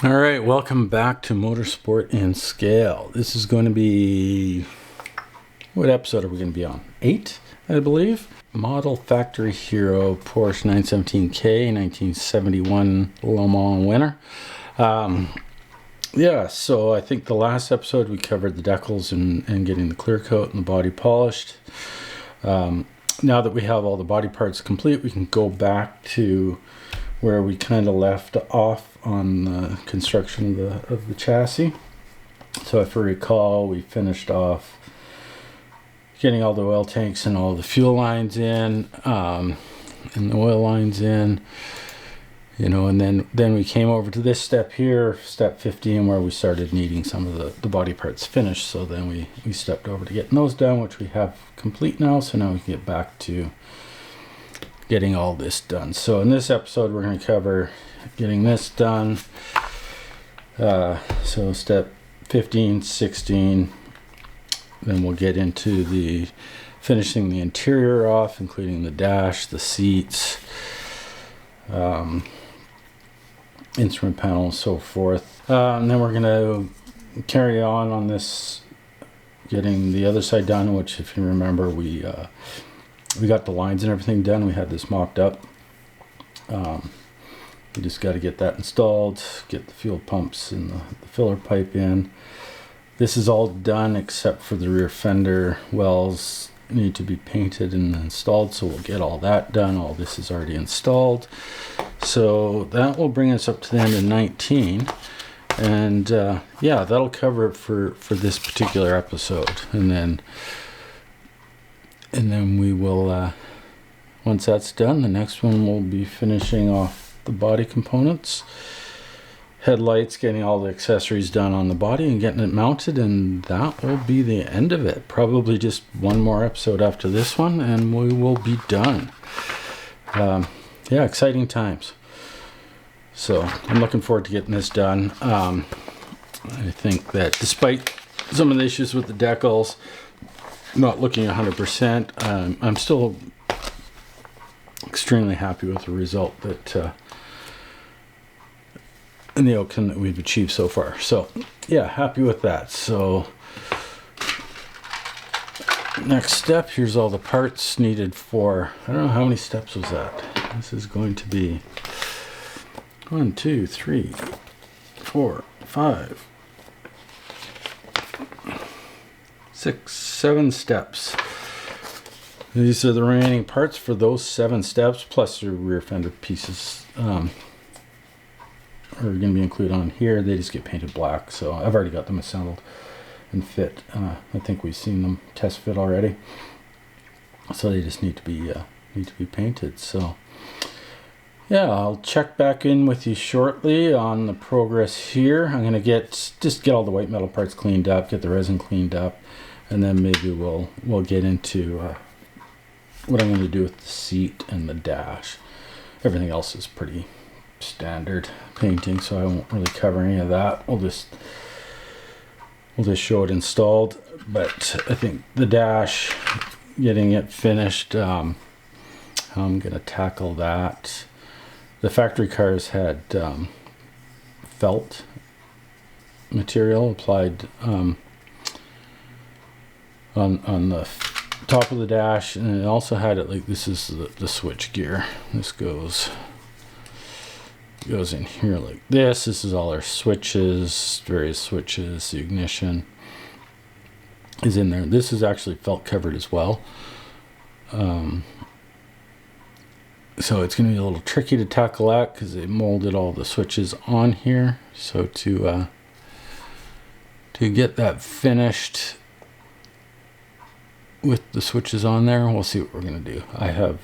All right, welcome back to Motorsport and Scale. This is going to be, what episode are we going to be on? 8, I believe. Model Factory Hiro Porsche 917K 1971 Le Mans winner. So I think the last episode we covered the decals and getting the clear coat and the body polished. Now that we have all the body parts complete, we can go back to where we kind of left off on the construction of the chassis. So if you recall, we finished off getting all the oil tanks and all the fuel lines in, and the oil lines in, and then we came over to this step here, step 15, where we started needing some of the body parts finished. So then we stepped over to getting those done, which we have complete now. So now we can get back to getting all this done. So in this episode, we're going to cover getting this done. So step 15, 16, then we'll get into the finishing the interior off, including the dash, the seats, instrument panel, and so forth. And then we're going to carry on this, getting the other side done, which, if you remember, we got the lines and everything done. We had this mocked up. We just got to get that installed, get the fuel pumps and the filler pipe in. This is all done except for the rear fender wells need to be painted and installed, so we'll get all that done. All this is already installed. So that will bring us up to the end of 19. And that'll cover it for this particular episode. And then we will, once that's done, the next one will be finishing off the body components, headlights, getting all the accessories done on the body and getting it mounted, and that will be the end of it. Probably just one more episode after this one and we will be done. Exciting times. So I'm looking forward to getting this done. I think that despite some of the issues with the decals not looking 100%, I'm still extremely happy with the result and the outcome that we've achieved so far. So happy with that. So next step, here's all the parts needed for, I don't know how many steps was that. This is going to be 1, 2, 3, 4, 5, 6, 7 steps. These are the remaining parts for those 7 steps, plus the rear fender pieces are going to be included on here. They just get painted black, so I've already got them assembled and fit. I think we've seen them test fit already, so they just need to be painted. So I'll check back in with you shortly on the progress here. I'm going to get all the white metal parts cleaned up, get the resin cleaned up, and then maybe we'll get into what I'm going to do with the seat and the dash. Everything else is pretty standard painting, so I won't really cover any of that. We'll just show it installed. But I think the dash, getting it finished, how I'm going to tackle that. The factory cars had felt material applied on the top of the dash, and it also had it like this is the switch gear. This goes in here like this. This is all our switches, various switches. The ignition is in there. This is actually felt covered as well. So it's going to be a little tricky to tackle that because they molded all the switches on here. So to get that finished with the switches on there, we'll see what we're going to do. I have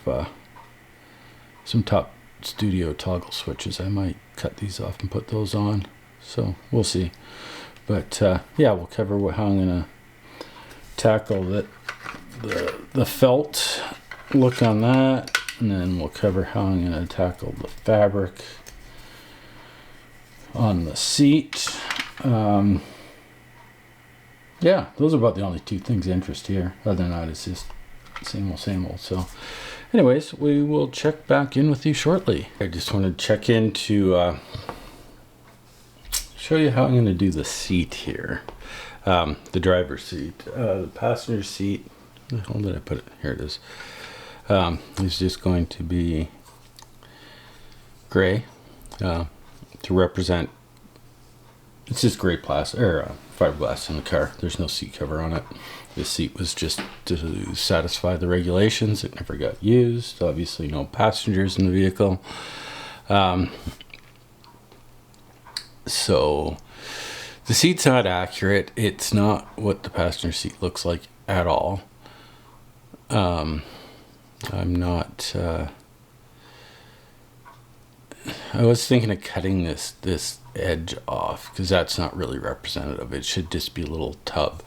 some top studio toggle switches. I might cut these off and put those on, so we'll see. But we'll cover how I'm going to tackle the felt look on that, and then we'll cover how I'm going to tackle the fabric on the seat. Those are about the only 2 things of interest here. Other than that, it's just same old. So anyways, we will check back in with you shortly. I just wanted to check in to show you how I'm going to do the seat here. The driver's seat. The passenger seat, where the hell did I put it? Here it is. Is just going to be gray to represent, it's just gray plastic, or fiberglass in the car. There's no seat cover on it. This seat was just to satisfy the regulations. It never got used. Obviously no passengers in the vehicle. So the seat's not accurate. It's not what the passenger seat looks like at all. I'm not, I was thinking of cutting this edge off because that's not really representative. It should just be a little tub.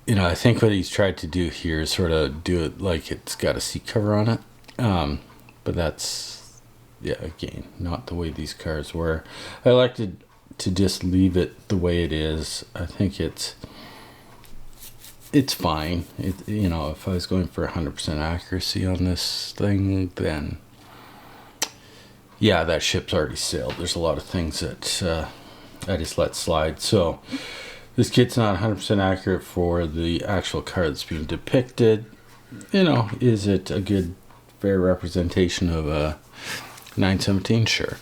You know, I think what he's tried to do here is sort of do it like it's got a seat cover on it. But that's, yeah, again, not the way these cars were. I like to just leave it the way it is. I think it's fine. You know, if I was going for 100% accuracy on this thing, then yeah, that ship's already sailed. There's a lot of things that I just let slide. So this kit's not 100% accurate for the actual car that's being depicted. You know, is it a good, fair representation of a 917? Sure.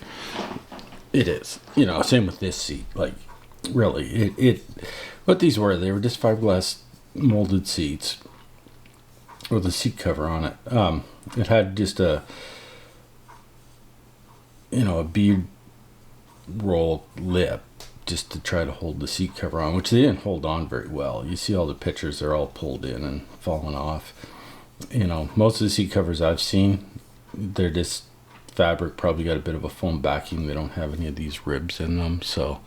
It is. You know, same with this seat. Like, really, what these were, they were just fiberglass molded seats with a seat cover on it. It had just a bead roll lip just to try to hold the seat cover on, which they didn't hold on very well. You see all the pictures, they're all pulled in and falling off. You know, most of the seat covers I've seen, they're just fabric, probably got a bit of a foam backing. They don't have any of these ribs in them. So,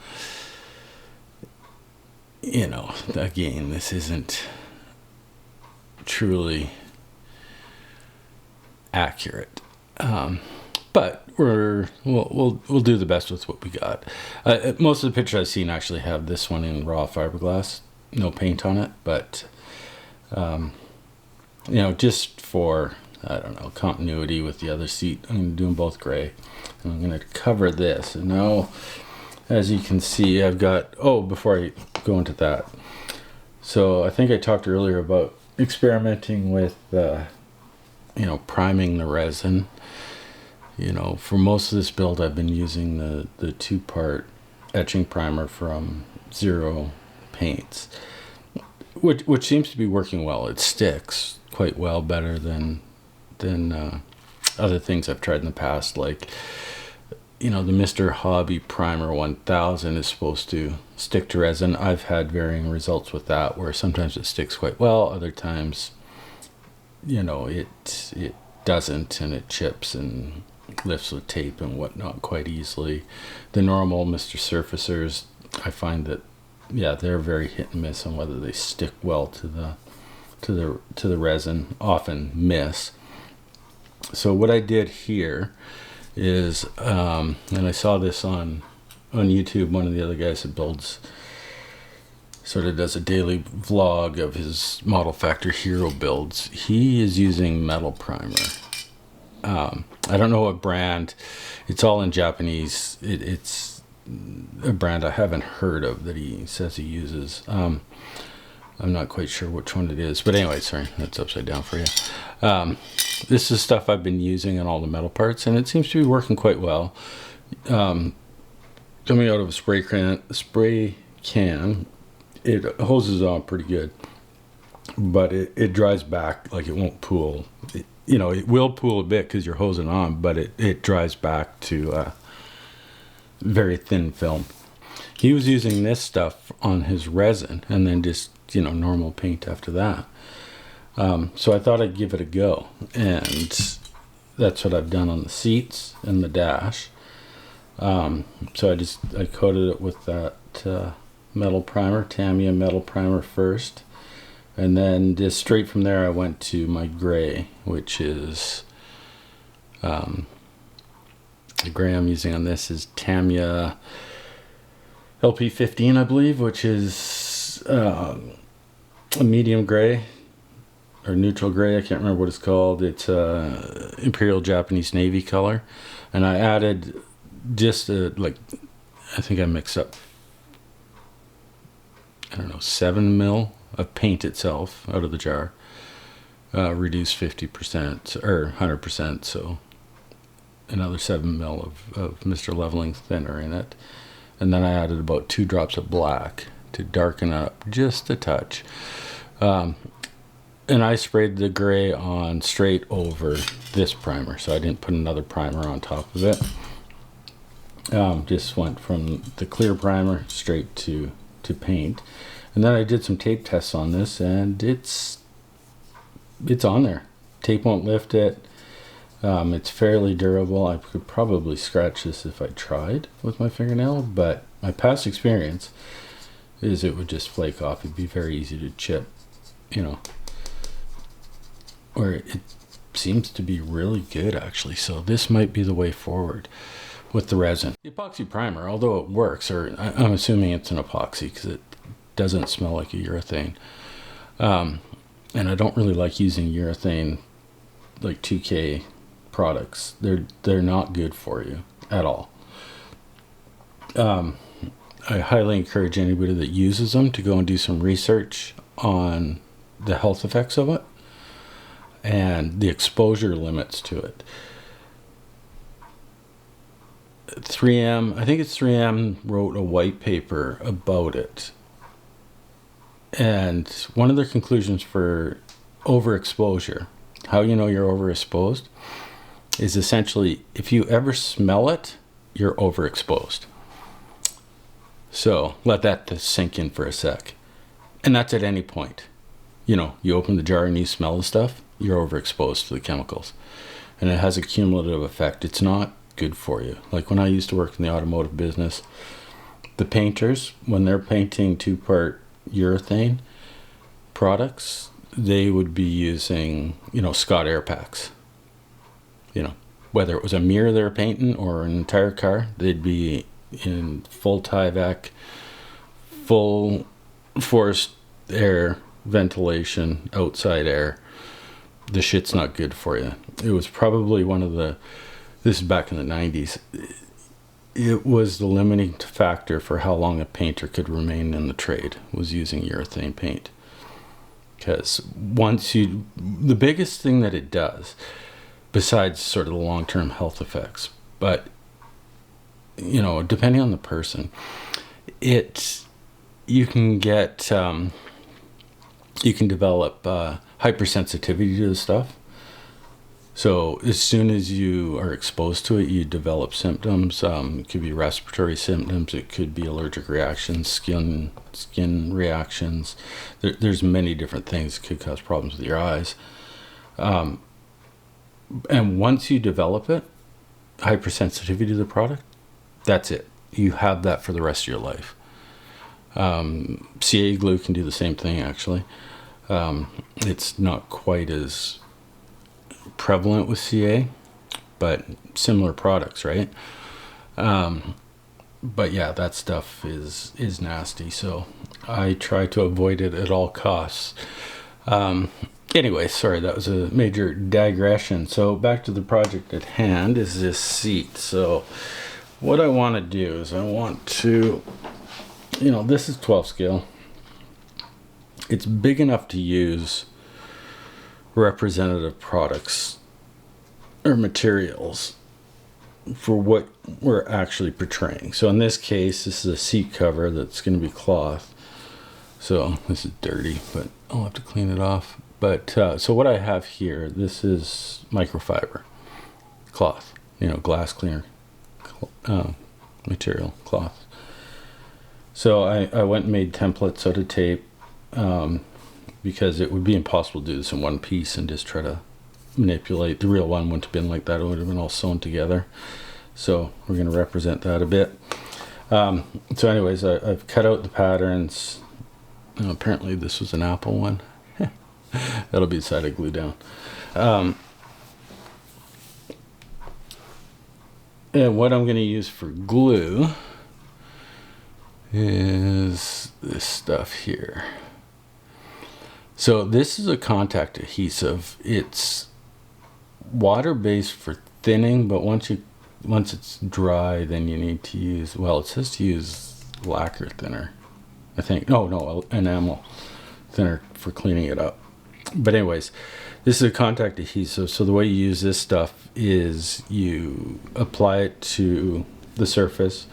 you know, again, this isn't truly accurate. But we'll do the best with what we got. Most of the pictures I've seen actually have this one in raw fiberglass, no paint on it. But you know, just for, I don't know, continuity with the other seat, I'm going to do them both gray, and I'm going to cover this. And now, as you can see, I've got, before I go into that, so I think I talked earlier about experimenting with you know, priming the resin. You know, for most of this build, I've been using the two-part etching primer from Zero Paints, which seems to be working well. It sticks quite well, better than other things I've tried in the past. Like, you know, the Mr. Hobby Primer 1000 is supposed to stick to resin. I've had varying results with that, where sometimes it sticks quite well, other times, you know, it doesn't, and it chips and lifts with tape and whatnot quite easily. The normal Mr. Surfacers, I find that, yeah, they're very hit and miss on whether they stick well to the resin. Often miss. So what I did here is, and I saw this on YouTube, one of the other guys that builds, sort of does a daily vlog of his model Factory Hiro builds. He is using metal primer. I don't know what brand. It's all in Japanese. It's a brand I haven't heard of that he says he uses. I'm not quite sure which one it is. But anyway, sorry, that's upside down for you. This is stuff I've been using on all the metal parts, and it seems to be working quite well. Coming out of a spray can, it hoses on pretty good, but it dries back, like it won't pool. You know, it will pool a bit because you're hosing on, but it dries back to very thin film. He was using this stuff on his resin and then just, you know, normal paint after that. So I thought I'd give it a go, and that's what I've done on the seats and the dash. So I coated it with that metal primer, Tamiya metal primer first. And then just straight from there, I went to my gray, which is, the gray I'm using on this is Tamiya LP15, I believe, which is a medium gray, or neutral gray, I can't remember what it's called. It's Imperial Japanese Navy color. And I added just I think I mixed up, I don't know, 7 mil of paint itself out of the jar, reduced 50% or 100%, so another 7 mil of Mr. Leveling thinner in it. And then I added about 2 drops of black to darken up just a touch. And I sprayed the gray on straight over this primer, so I didn't put another primer on top of it. Just went from the clear primer straight to paint. And then I did some tape tests on this, and it's on there. Tape won't lift it. It's fairly durable. I could probably scratch this if I tried with my fingernail, but my past experience is it would just flake off. It'd be very easy to chip, or it seems to be really good actually. So this might be the way forward with the resin. The epoxy primer, although it works, or I'm assuming it's an epoxy because it doesn't smell like a urethane. And I don't really like using urethane, like 2K products. They're not good for you at all. I highly encourage anybody that uses them to go and do some research on the health effects of it and the exposure limits to it. 3M, I think it's 3M, wrote a white paper about it. And one of their conclusions for overexposure, how you know you're overexposed, is essentially if you ever smell it, you're overexposed. So let that sink in for a sec. And that's at any point. You open the jar and you smell the stuff, you're overexposed to the chemicals. And it has a cumulative effect. It's not good for you. Like when I used to work in the automotive business, the painters, when they're painting 2-part urethane products, they would be using, Scott air packs. Whether it was a mirror they were painting or an entire car, they'd be in full Tyvek, full forced air ventilation, outside air. The shit's not good for you. It was probably this is back in the 90s, it was the limiting factor for how long a painter could remain in the trade, was using urethane paint. Because the biggest thing that it does, besides sort of the long-term health effects, but depending on the person, you can develop hypersensitivity to the stuff. So as soon as you are exposed to it, you develop symptoms. It could be respiratory symptoms. It could be allergic reactions, skin reactions. There's many different things that could cause problems with your eyes. And once you develop it, hypersensitivity to the product, that's it. You have that for the rest of your life. CA glue can do the same thing, actually. It's not quite as prevalent with CA, but similar products, right? But yeah, that stuff is nasty, so I try to avoid it at all costs. Anyway, sorry, that was a major digression. So back to the project at hand is this seat. So what I want to do is I want to, this is 12 scale. It's big enough to use representative products or materials for what we're actually portraying. So in this case, this is a seat cover that's going to be cloth. So this is dirty, but I'll have to clean it off. But so what I have here, this is microfiber cloth, glass cleaner material cloth. So I went and made templates out of tape because it would be impossible to do this in one piece and just try to manipulate. The real one wouldn't have been like that. It would have been all sewn together. So we're going to represent that a bit. So anyways, I've cut out the patterns. Apparently this was an Apple one. That'll be the side I glue down. And what I'm going to use for glue is this stuff here. So this is a contact adhesive. It's water-based for thinning, but once you once it's dry, then you need to use, well, it says to use lacquer thinner, I think. No, enamel thinner for cleaning it up. But anyways, this is a contact adhesive. So the way you use this stuff is you apply it to the surface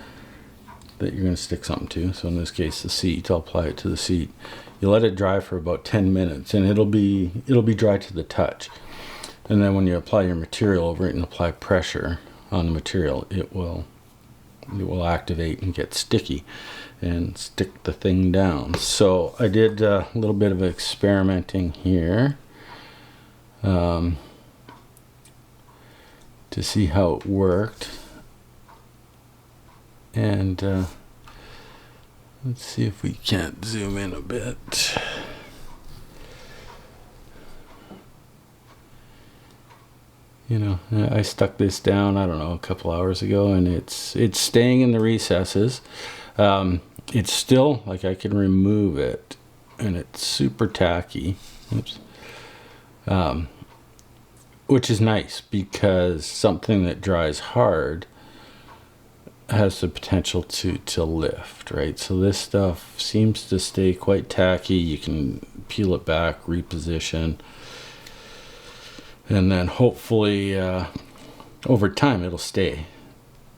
that you're going to stick something to. So in this case, the seat. I'll apply it to the seat. You let it dry for about 10 minutes, and it'll be dry to the touch. And then when you apply your material over it and apply pressure on the material, it will activate and get sticky and stick the thing down. So I did a little bit of experimenting here to see how it worked, and let's see if we can't zoom in a bit. You know, I stuck this down, I don't know, a couple hours ago, and it's staying in the recesses. It's still, like, I can remove it, and it's super tacky. Oops. Which is nice, because something that dries hard has the potential to lift, right? So this stuff seems to stay quite tacky. You can peel it back, reposition, and then hopefully over time it'll stay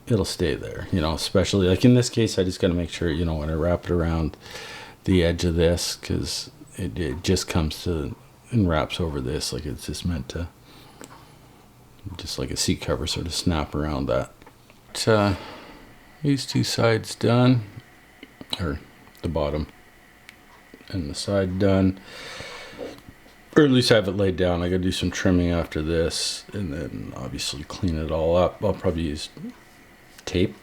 there, you know. Especially like in this case, I just got to make sure, you know, when I wrap it around the edge of this, because it just comes to and wraps over this, like it's just meant to, just like a seat cover, sort of snap around that. But, these two sides done, or the bottom and the side done, or at least have it laid down. I gotta do some trimming after this, and then obviously clean it all up. I'll probably use tape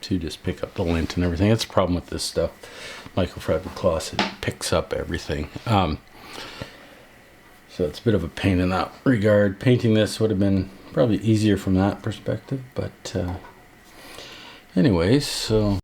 to just pick up the lint and everything. That's the problem with this stuff, microfiber cloth, it picks up everything. So it's a bit of a pain in that regard. Painting this would have been probably easier from that perspective, but anyways, so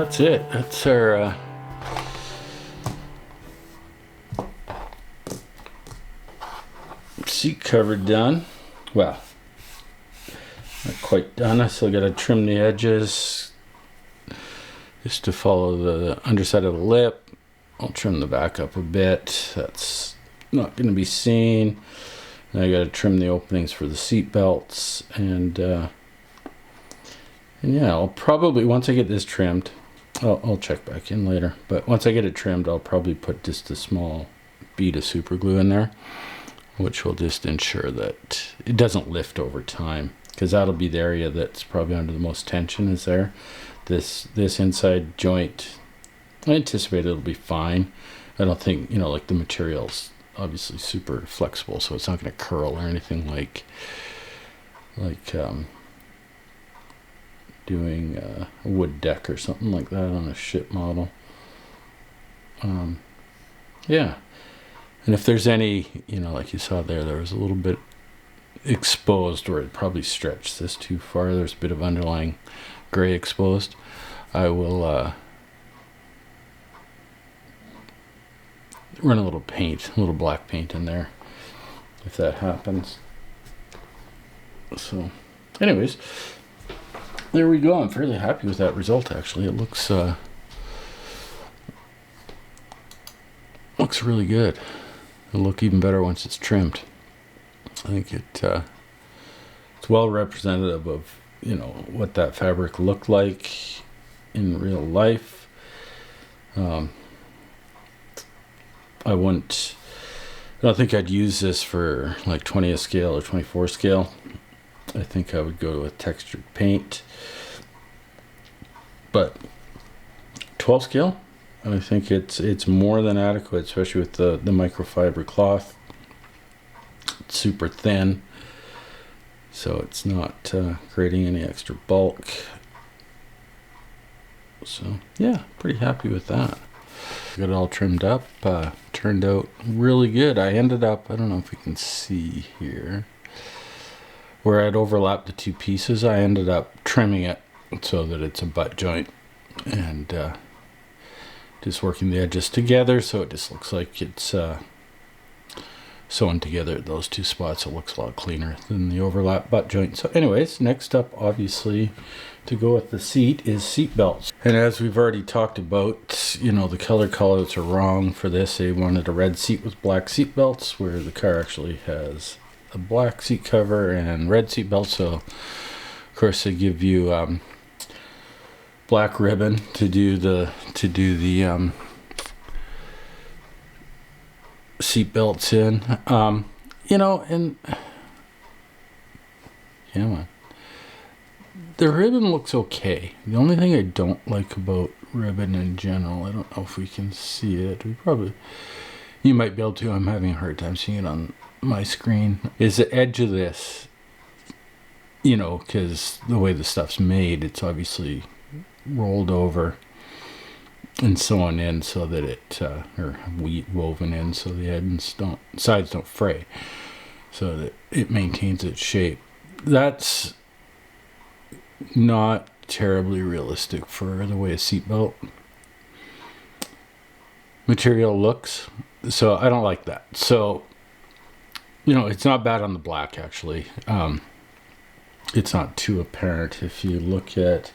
that's it. That's our seat cover done. Well, not quite done. I still got to trim the edges just to follow the underside of the lip. I'll trim the back up a bit. That's not going to be seen. Now I got to trim the openings for the seat belts, and yeah, I'll probably, once I get this trimmed, I'll check back in later, but once I get it trimmed, I'll probably put just a small bead of super glue in there, which will just ensure that it doesn't lift over time, because that'll be the area that's probably under the most tension is there. This inside joint, I anticipate it'll be fine. I don't think, you know, like the material's obviously super flexible, so it's not going to curl or anything like doing a wood deck or something like that on a ship model. Yeah, and if there's any, you know, like you saw there was a little bit exposed where it probably stretched this too far, there's a bit of underlying gray exposed, I will run a little paint, a little black paint in there if that happens. So anyways, there we go. I'm fairly happy with that result, actually. It looks really good. It'll look even better once it's trimmed. I think it's well representative of, you know, what that fabric looked like in real life. I don't think I'd use this for like 20th scale or 24 scale. I think I would go with textured paint. But 12 scale, I think it's more than adequate, especially with the microfiber cloth. It's super thin, so it's not creating any extra bulk. So yeah, pretty happy with that. Got it all trimmed up. Turned out really good. I ended up, I don't know if we can see here, where I'd overlapped the two pieces, I ended up trimming it so that it's a butt joint, and just working the edges together so it just looks like it's sewn together at those two spots. It looks a lot cleaner than the overlap butt joint. So anyways, next up, obviously, to go with the seat is seat belts. And as we've already talked about, you know, the color callouts are wrong for this. They wanted a red seat with black seat belts, where the car actually has a black seat cover and red seat belts. So of course they give you black ribbon to do the seat belts in. You know, and yeah, man, the ribbon looks okay. The only thing I don't like about ribbon in general, I don't know if we can see it. You might be able to. I'm having a hard time seeing it on my screen. Is the edge of this, you know, because the way the stuff's made, it's obviously rolled over and sewn in so that it, or woven in so the sides don't fray, so that it maintains its shape. That's not terribly realistic for the way a seatbelt material looks, so I don't like that. So, you know, it's not bad on the black, actually. It's not too apparent if you look at,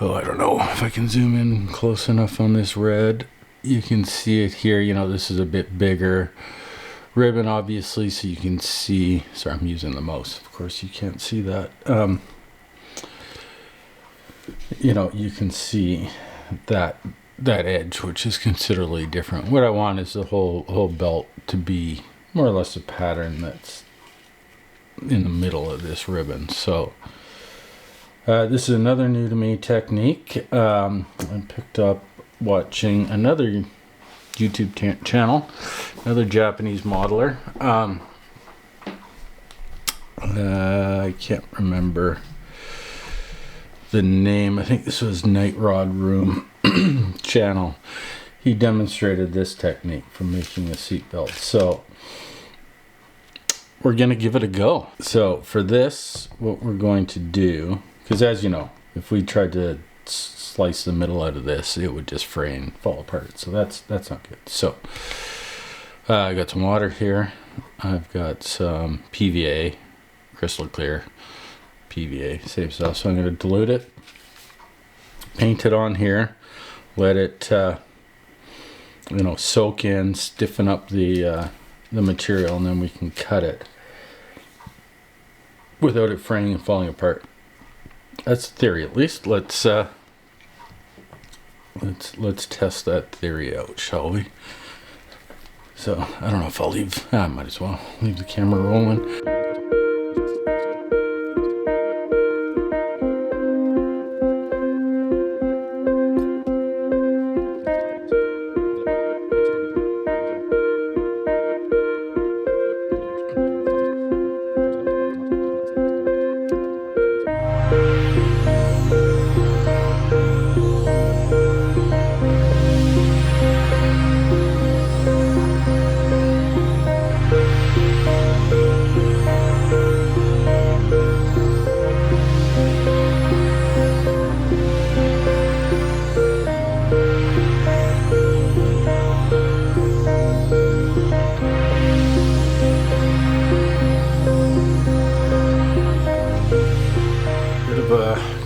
oh, I don't know if I can zoom in close enough on this red. You can see it here. You know, this is a bit bigger ribbon, obviously, so you can see. Sorry, I'm using the mouse. Of course, you can't see that. You know, you can see that edge, which is considerably different. What I want is the whole belt to be more or less a pattern that's in the middle of this ribbon. So this is another new to me technique. I picked up watching another YouTube channel, another Japanese modeler. I can't remember the name. I think this was Night Rod Room channel. He demonstrated this technique for making a seatbelt. So we're going to give it a go. So for this, what we're going to do, because as you know, if we tried to slice the middle out of this, it would just fray and fall apart. So that's not good. So I got some water here. I've got some PVA, crystal clear PVA, same stuff. So I'm going to dilute it, paint it on here, let it soak in, stiffen up the material, and then we can cut it without it fraying and falling apart. That's the theory, at least. Let's test that theory out, shall we? So I don't know if I'll leave. I might as well leave the camera rolling.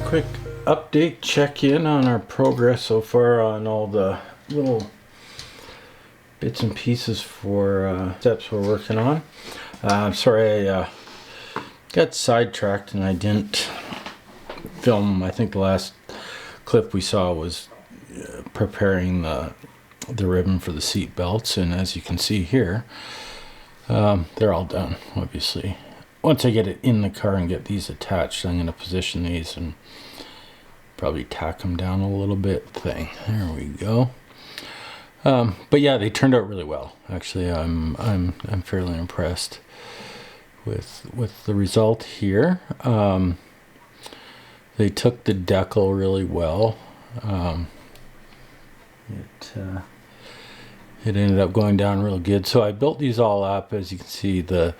Quick update, check in on our progress so far on all the little bits and pieces for steps we're working on. Sorry I got sidetracked and I didn't film. I think the last clip we saw was preparing the ribbon for the seat belts, and as you can see here, they're all done. Obviously, once I get it in the car and get these attached, I'm going to position these and probably tack them down a little bit. There we go. But yeah, they turned out really well. Actually, I'm fairly impressed with the result here. They took the decal really well. It ended up going down real good. So I built these all up. As you can see, the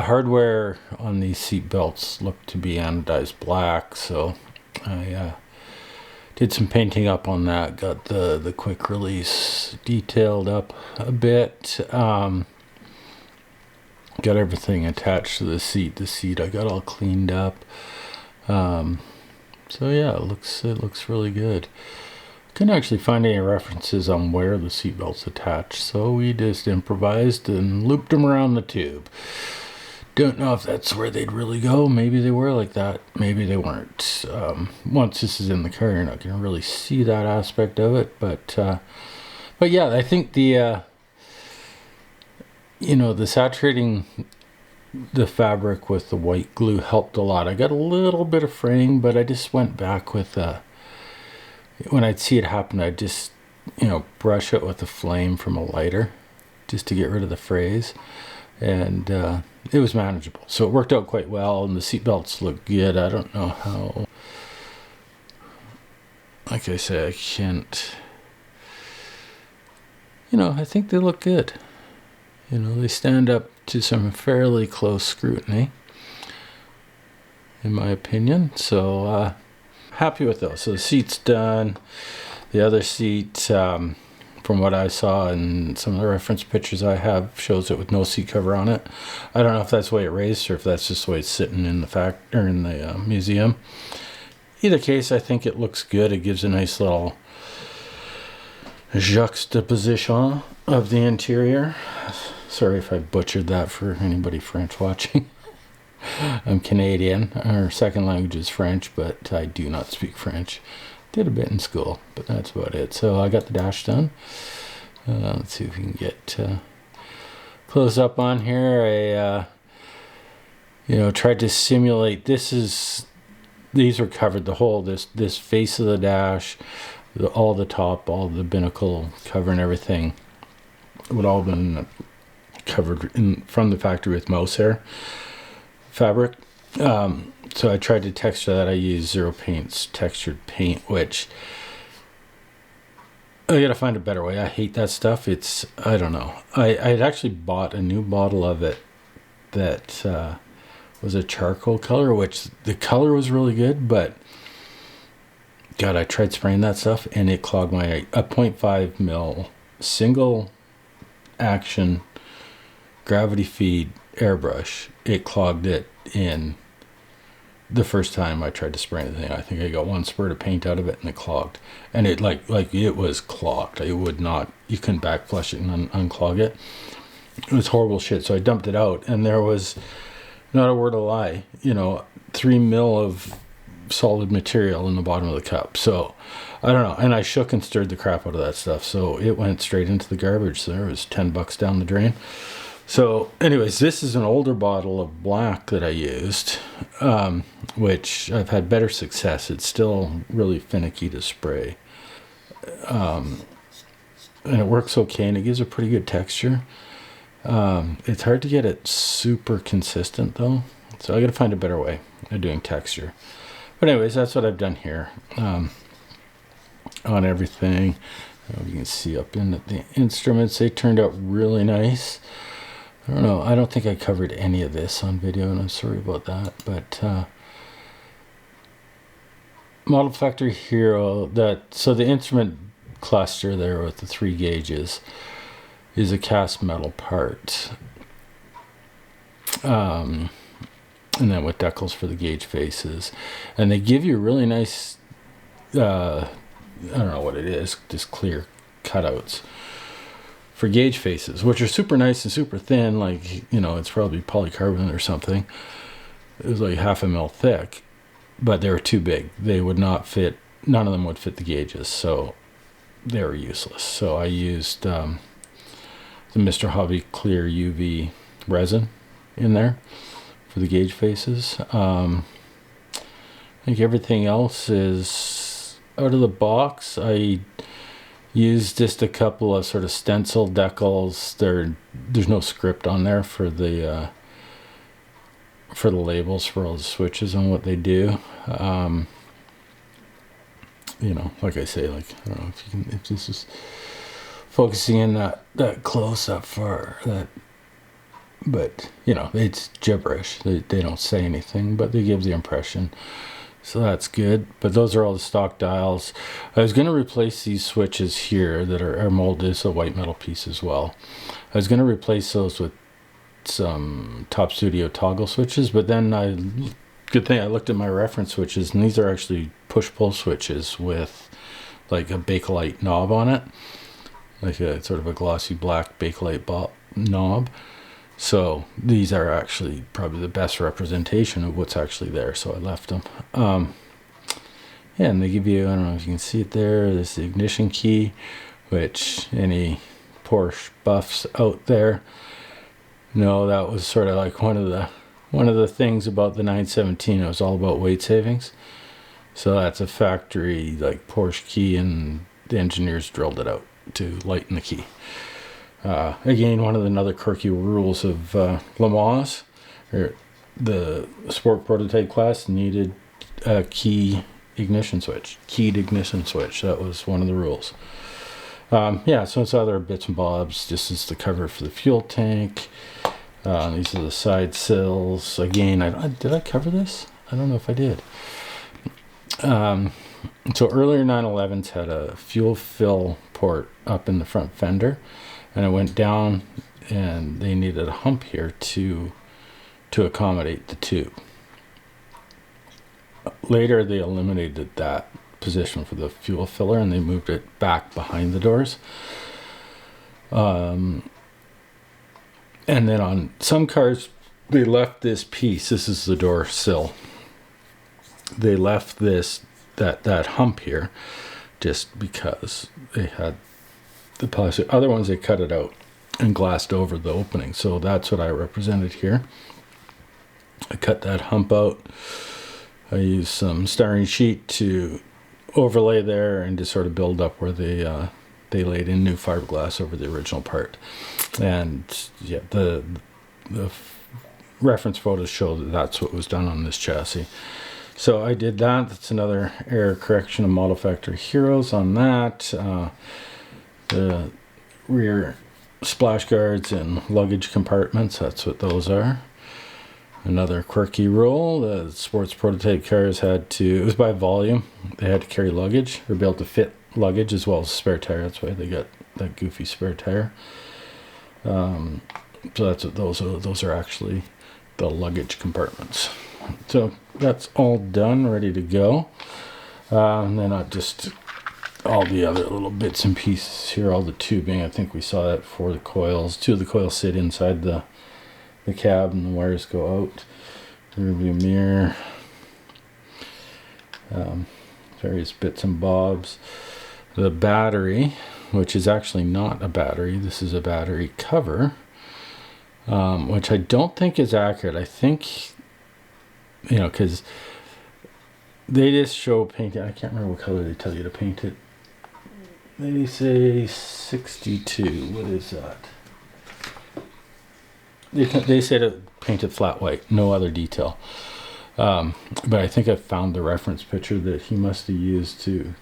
hardware on these seat belts look to be anodized black, so I did some painting up on that. Got the quick release detailed up a bit. Got everything attached to the seat. The seat I got all cleaned up. So yeah, it looks really good. Couldn't actually find any references on where the seatbelt's attached, so we just improvised and looped them around the tube. Don't know if that's where they'd really go. Maybe they were like that, maybe they weren't. Once this is in the car, you're not going to really see that aspect of it, but yeah, I think the saturating the fabric with the white glue helped a lot. I got a little bit of fraying, but I just went back with when I'd see it happen, I'd just, brush it with a flame from a lighter just to get rid of the frays. And it was manageable. So it worked out quite well, and the seatbelts look good. I don't know how, like I said, I can't, I think they look good. They stand up to some fairly close scrutiny, in my opinion. So, happy with those. So the seat's done. The other seat, from what I saw and some of the reference pictures I have, shows it with no seat cover on it. I don't know if that's the way it raised or if that's just the way it's sitting in the museum. Either case, I think it looks good. It gives a nice little juxtaposition of the interior. Sorry if I butchered that for anybody French watching. I'm Canadian. Our second language is French, but I do not speak French. Did a bit in school, but that's about it. So I got the dash done. Let's see if we can get close up on here. I tried to simulate. These were covered. The whole this face of the dash, all the top, all the binnacle cover and everything would all been covered from the factory with mouse hair fabric. So I tried to texture that. I used Zero Paint's textured paint, which I gotta find a better way. I hate that stuff. I don't know. I had actually bought a new bottle of it that was a charcoal color, which the color was really good, but God, I tried spraying that stuff and it clogged my a 0.5 mil single action gravity feed airbrush. It clogged it in the first time I tried to spray anything. I think I got one spurt of paint out of it and it clogged. And it like it was clogged. It would not, you couldn't back flush it and unclog it. It was horrible shit. So I dumped it out and there was, not a word of lie, 3 mil of solid material in the bottom of the cup. So I don't know. And I shook and stirred the crap out of that stuff. So it went straight into the garbage. So there was $10 down the drain. So anyways, this is an older bottle of black that I used, which I've had better success. It's still really finicky to spray. And it works okay and it gives a pretty good texture. It's hard to get it super consistent though. So I got to find a better way of doing texture. But anyways, that's what I've done here on everything. You can see up in the instruments, they turned out really nice. I don't know. I don't think I covered any of this on video, and I'm sorry about that. But Model Factory Hiro, so the instrument cluster there with the 3 gauges is a cast metal part. And then with decals for the gauge faces. And they give you really nice, I don't know what it is, just clear cutouts for gauge faces, which are super nice and super thin, like, it's probably polycarbonate or something. It was like 0.5 mil thick, but they were too big. They would not fit, none of them would fit the gauges, so they were useless. So I used the Mr. Hobby Clear UV resin in there for the gauge faces. I think everything else is out of the box. I used just a couple of sort of stencil decals. There's no script on there for the labels for all the switches and what they do. Like I say, like, I don't know if this is focusing in that close up for that, but it's gibberish. They don't say anything, but they give the impression. So that's good. But those are all the stock dials. I was going to replace these switches here that are molded. It's a white metal piece as well. I was going to replace those with some Top Studio toggle switches, but then good thing I looked at my reference switches, and these are actually push-pull switches with like a Bakelite knob on it, like a sort of a glossy black Bakelite knob. So these are actually probably the best representation of what's actually there. So I left them. And they give you, I don't know if you can see it there, this is the ignition key, which any Porsche buffs out there know that was sort of like one of the things about the 917. It was all about weight savings. So that's a factory like Porsche key, and the engineers drilled it out to lighten the key. Again, one of another quirky rules of Le Mans, or the sport prototype class, needed a keyed ignition switch. That was one of the rules. So it's other bits and bobs. This is the cover for the fuel tank. These are the side sills. Again, did I cover this? I don't know if I did. So earlier 911s had a fuel fill port up in the front fender, and it went down, and they needed a hump here to accommodate the tube. Later, they eliminated that position for the fuel filler, and they moved it back behind the doors. And then on some cars, they left this piece. This is the door sill. They left that hump here just because they had the plastic. Other ones, they cut it out and glassed over the opening. So that's what I represented here. I cut that hump out. I used some styrene sheet to overlay there and to sort of build up where they laid in new fiberglass over the original part. And yeah, the reference photos show that that's what was done on this chassis. So I did that. That's another error correction of Model Factory Heroes on that. The rear splash guards and luggage compartments, that's what those are. Another quirky rule: the sports prototype cars it was by volume. They had to carry luggage or be able to fit luggage as well as a spare tire. That's why they got that goofy spare tire. So that's what those are actually the luggage compartments. So that's all done, ready to go. And then just all the other little bits and pieces here, all the tubing. I think we saw that for the coils. 2 of the coils sit inside the cab and the wires go out. Rearview mirror. Various bits and bobs. The battery, which is actually not a battery. This is a battery cover, which I don't think is accurate. I think, because they just show painting. I can't remember what color they tell you to paint it. They say 62. What is that? They say to paint it flat white, no other detail. But I think I found the reference picture that he must have used to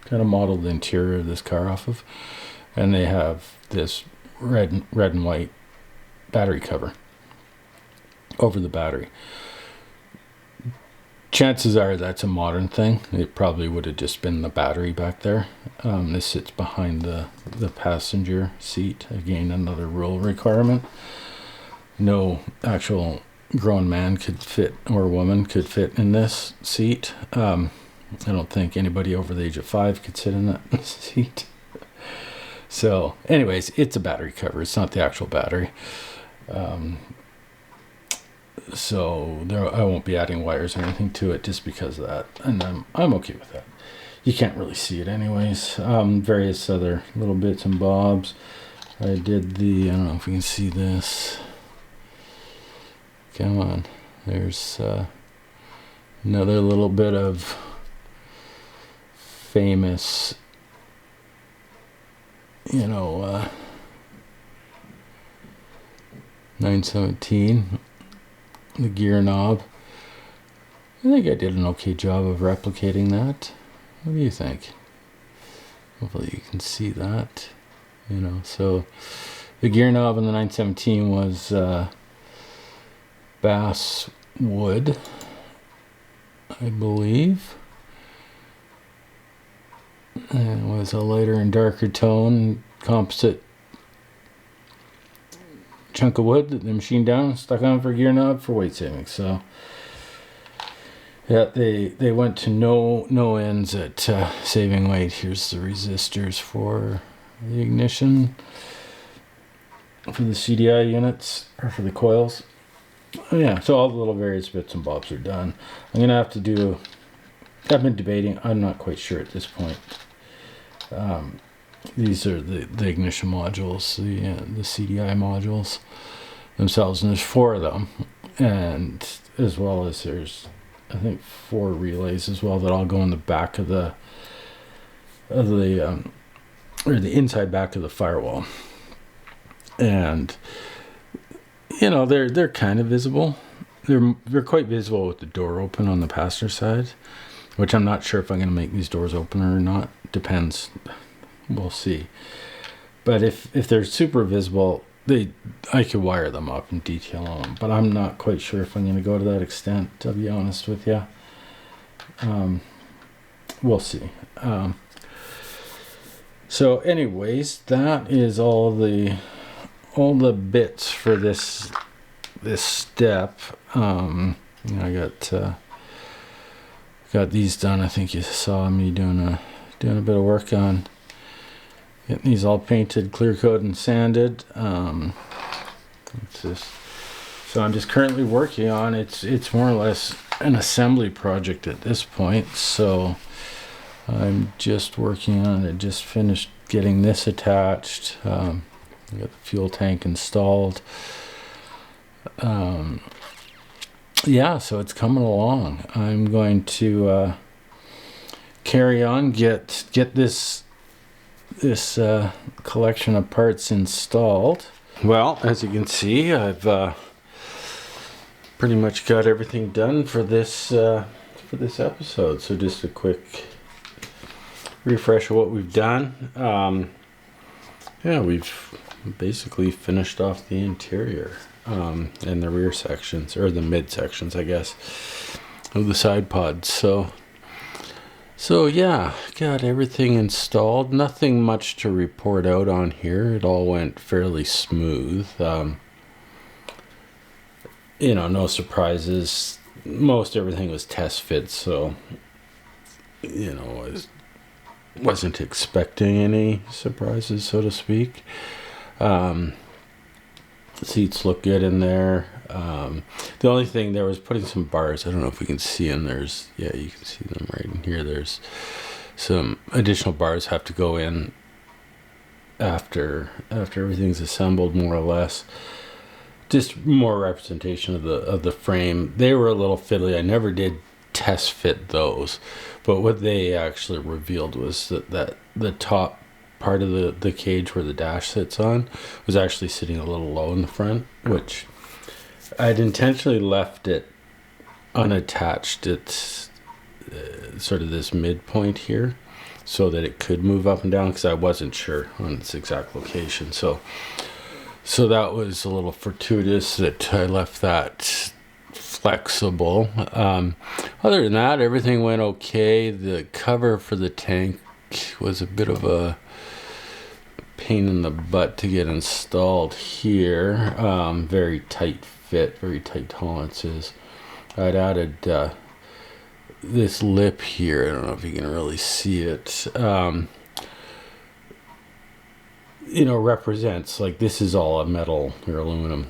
kind of model the interior of this car off of. And they have this red and white battery cover over the battery. Chances are that's a modern thing. It probably would have just been the battery back there. This sits behind the passenger seat. Again, another rule requirement. No actual grown man could fit, or woman could fit in this seat. I don't think anybody over the age of 5 could sit in that seat. So anyways, it's a battery cover. It's not the actual battery. So I won't be adding wires or anything to it just because of that. And I'm okay with that. You can't really see it anyways. Various other little bits and bobs. I don't know if you can see this. Come on. There's another little bit of famous, 917, the gear knob. I think I did an okay job of replicating that. What do you think? Hopefully you can see that. So the gear knob in the 917 was bass wood, I believe. And it was a lighter and darker tone composite chunk of wood that they machined down, stuck on for gear knob for weight saving. So yeah, they went to no ends at saving weight. Here's the resistors for the ignition, for the CDI units, or for the coils. Yeah, so all the little various bits and bobs are done. I'm gonna have to do. I've been debating. I'm not quite sure at this point. These are the ignition modules, the CDI modules themselves, and there's 4 of them, and as well as there's, I think, 4 relays as well that all go in the back of the inside back of the firewall, and they're kind of visible. They're quite visible with the door open on the passenger side, which I'm not sure if I'm going to make these doors open or not. Depends. We'll see. But if they're super visible, I could wire them up and detail them. But I'm not quite sure if I'm going to go to that extent, to be honest with you. We'll see. So anyways, that is all the bits for this step. I got these done. I think you saw me doing a bit of work on getting these all painted, clear coated, and sanded. So I'm just currently working on it's more or less an assembly project at this point. So I'm just working on it. Just finished getting this attached. I got the fuel tank installed. Yeah, so it's coming along. I'm going to carry on, get this collection of parts installed. Well, as you can see, I've pretty much got everything done for this episode. So just a quick refresh of what we've done. Yeah, we've basically finished off the interior. and the rear sections, or the mid sections, I guess, of the side pods. So yeah, got everything installed. Nothing much to report out on here. It all went fairly smooth. No surprises. Most everything was test fit, so I wasn't expecting any surprises, so to speak. The seats look good in there. The only thing there was putting some bars. I don't know if we can see them. You can see them right in here. There's some additional bars have to go in after everything's assembled, more or less. Just more representation of the frame. They were a little fiddly. I never did test fit those, but what they actually revealed was that the top part of the cage where the dash sits on was actually sitting a little low in the front, which I'd intentionally left it unattached. It's sort of this midpoint here so that it could move up and down, because I wasn't sure on its exact location. So that was a little fortuitous that I left that flexible. Other than that, everything went okay. The cover for the tank was a bit of a pain in the butt to get installed here. Very tight fit, very tight tolerances. I'd added this lip here. I don't know if you can really see it. Represents, like, this is all a metal or aluminum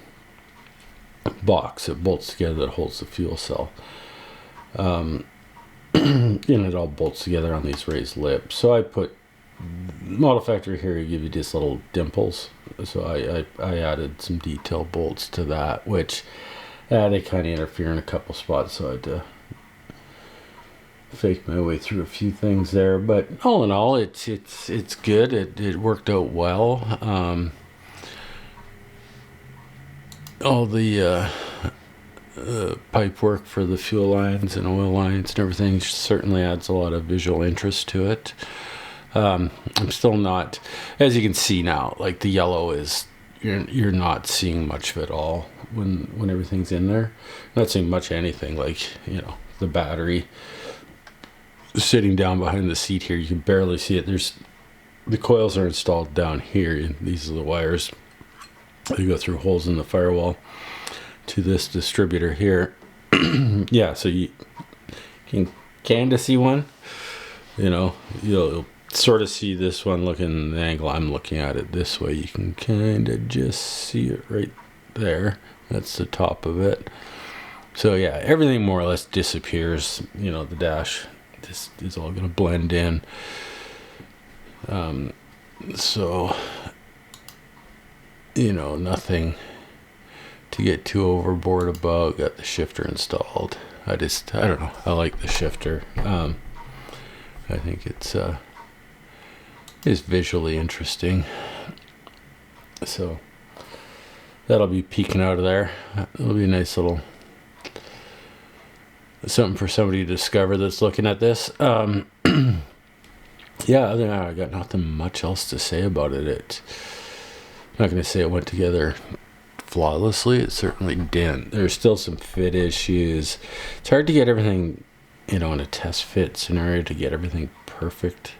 box that bolts together, that holds the fuel cell. It all bolts together on these raised lips. So I put Model Factory Hiro give you just little dimples. So I added some detail bolts to that, which they kind of interfere in a couple spots. So I had to fake my way through a few things there. But all in all, it's good. It worked out well. All the pipe work for the fuel lines and oil lines and everything certainly adds a lot of visual interest to it. I'm still not, as you can see now, like the yellow is, you're not seeing much of it all when everything's in there. Not seeing much of anything, like, the battery sitting down behind the seat here. You can barely see it. The coils are installed down here. These are the wires. They go through holes in the firewall to this distributor here. Yeah, so you can kind of see one. You'll sort of see this one looking the angle I'm looking at it this way. You can kind of just see it right there. That's the top of it. So yeah, everything more or less disappears. The dash is all going to blend in. So nothing to get too overboard about. Got the shifter installed. I don't know. I like the shifter. I think it's visually interesting. So that'll be peeking out of there. It'll be a nice little something for somebody to discover that's looking at this. Yeah, other than that, I got nothing much else to say about it. I'm not going to say it went together flawlessly. It certainly didn't. There's still some fit issues. It's hard to get everything, in a test fit scenario, to get everything perfect.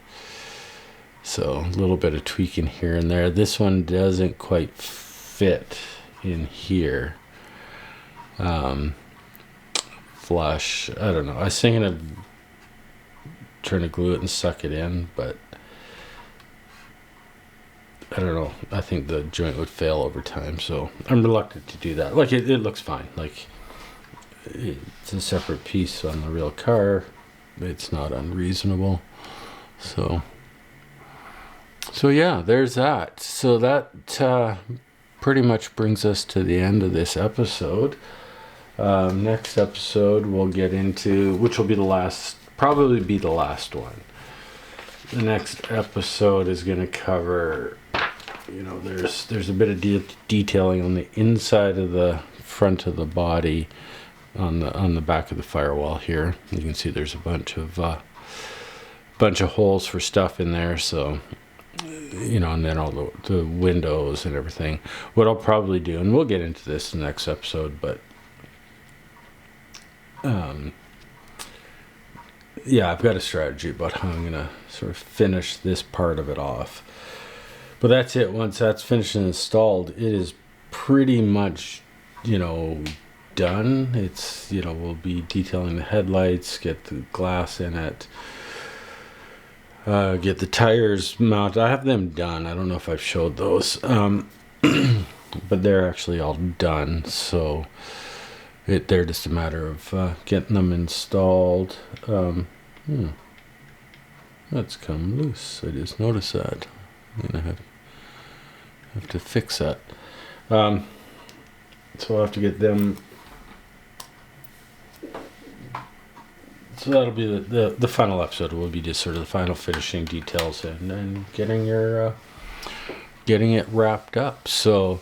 So a little bit of tweaking here and there. This one doesn't quite fit in here. Flush. I don't know. I was thinking of trying to glue it and suck it in, but I don't know. I think the joint would fail over time, so I'm reluctant to do that. Like, it looks fine. Like, it's a separate piece on the real car. It's not unreasonable. So yeah, there's that. So that pretty much brings us to the end of this episode. Next episode we'll get into, which will be probably be the last one. The next episode is going to cover, there's a bit of detailing on the inside of the front of the body, on the back of the firewall here. You can see there's a bunch of holes for stuff in there. So, and then all the windows and everything. What I'll probably do, and we'll get into this in the next episode, but yeah, I've got a strategy about how I'm gonna sort of finish this part of it off. But that's it. Once that's finished and installed, it is pretty much, done. It's, we'll be detailing the headlights, get the glass in it, get the tires mounted. I have them done. I don't know if I've showed those, but they're actually all done. So they're just a matter of getting them installed. That's come loose. I just noticed that. I'm gonna have to fix that. So I'll have to get them. So that'll be the final episode. Will be just sort of the final finishing details and getting it wrapped up. So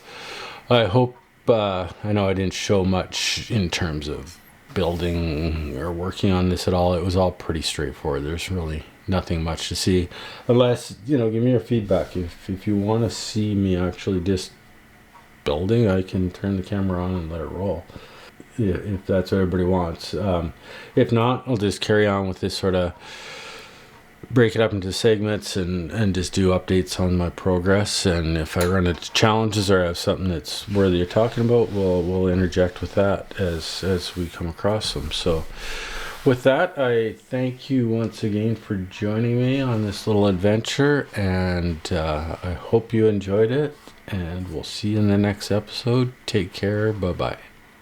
I hope. I know I didn't show much in terms of building or working on this at all. It was all pretty straightforward. There's really nothing much to see, unless give me your feedback. If you want to see me actually just building, I can turn the camera on and let it roll, if that's what everybody wants. If not, I'll just carry on with this sort of break it up into segments and just do updates on my progress. And if I run into challenges or have something that's worthy of talking about, we'll interject with that as we come across them. So with that, I thank you once again for joining me on this little adventure, and I hope you enjoyed it, and we'll see you in the next episode. Take care. Bye-bye.